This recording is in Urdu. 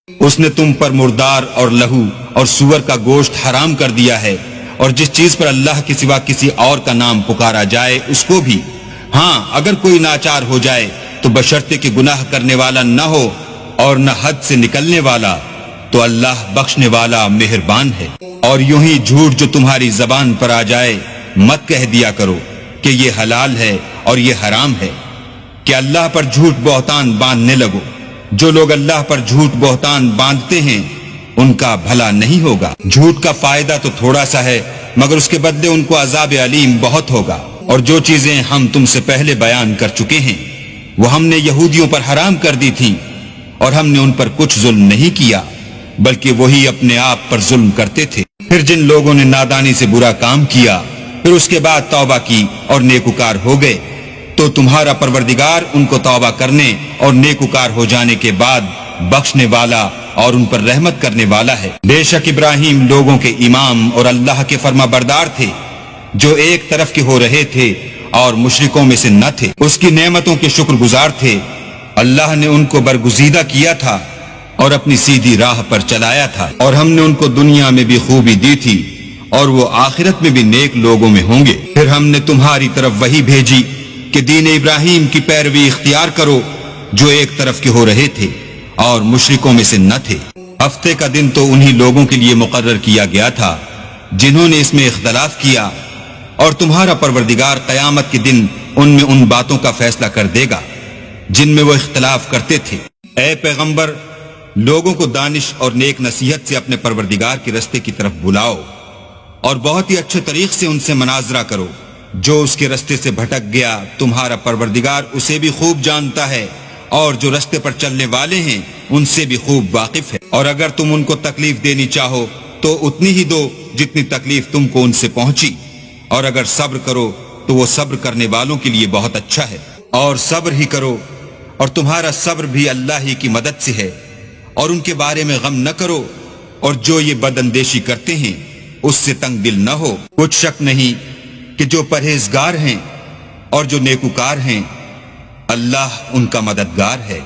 اس نے تم پر مردار اور لہو اور سور کا گوشت حرام کر دیا ہے، اور جس چیز پر اللہ کے سوا کسی اور کا نام پکارا جائے اس کو بھی۔ ہاں اگر کوئی ناچار ہو جائے تو بشرطے کہ گناہ کرنے والا نہ ہو اور نہ حد سے نکلنے والا، تو اللہ بخشنے والا مہربان ہے۔ اور یوں ہی جھوٹ جو تمہاری زبان پر آ جائے مت کہہ دیا کرو کہ یہ حلال ہے اور یہ حرام ہے، کہ اللہ پر جھوٹ بہتان باندھنے لگو۔ جو لوگ اللہ پر جھوٹ بہتان باندھتے ہیں ان کا بھلا نہیں ہوگا۔ جھوٹ کا فائدہ تو تھوڑا سا ہے، مگر اس کے بدلے ان کو عذاب علیم بہت ہوگا۔ اور جو چیزیں ہم تم سے پہلے بیان کر چکے ہیں وہ ہم نے یہودیوں پر حرام کر دی تھیں، اور ہم نے ان پر کچھ ظلم نہیں کیا بلکہ وہی اپنے آپ پر ظلم کرتے تھے۔ پھر جن لوگوں نے نادانی سے برا کام کیا پھر اس کے بعد توبہ کی اور نیکوکار ہو گئے، تو تمہارا پروردگار ان کو توبہ کرنے اور نیکوکار ہو جانے کے بعد بخشنے والا اور ان پر رحمت کرنے والا ہے۔ بے شک ابراہیم لوگوں کے امام اور اللہ کے فرما بردار تھے، جو ایک طرف کے ہو رہے تھے اور مشرکوں میں سے نہ تھے۔ اس کی نعمتوں کے شکر گزار تھے۔ اللہ نے ان کو برگزیدہ کیا تھا اور اپنی سیدھی راہ پر چلایا تھا، اور ہم نے ان کو دنیا میں بھی خوبی دی تھی اور وہ آخرت میں بھی نیک لوگوں میں ہوں گے۔ پھر ہم نے تمہاری طرف وحی بھیجی کہ دین ابراہیم کی پیروی اختیار کرو، جو ایک طرف کے ہو رہے تھے اور مشرکوں میں سے نہ تھے۔ ہفتے کا دن تو انہی لوگوں کے لیے مقرر کیا گیا تھا جنہوں نے اس میں اختلاف کیا، اور تمہارا پروردگار قیامت کے دن ان میں ان باتوں کا فیصلہ کر دے گا جن میں وہ اختلاف کرتے تھے۔ اے پیغمبر، لوگوں کو دانش اور نیک نصیحت سے اپنے پروردگار کے رستے کی طرف بلاؤ، اور بہت ہی اچھے طریق سے ان سے مناظرہ کرو۔ جو اس کے رستے سے بھٹک گیا تمہارا پروردگار اسے بھی خوب جانتا ہے، اور جو رستے پر چلنے والے ہیں ان سے بھی خوب واقف ہے۔ اور اگر تم ان کو تکلیف دینی چاہو تو اتنی ہی دو جتنی تکلیف تم کو ان سے پہنچی، اور اگر صبر کرو تو وہ صبر کرنے والوں کے لیے بہت اچھا ہے۔ اور صبر ہی کرو، اور تمہارا صبر بھی اللہ ہی کی مدد سے ہے، اور ان کے بارے میں غم نہ کرو، اور جو یہ بد اندیشی کرتے ہیں اس سے تنگ دل نہ ہو۔ کچھ شک نہیں کہ جو پرہیزگار ہیں اور جو نیکوکار ہیں اللہ ان کا مددگار ہے۔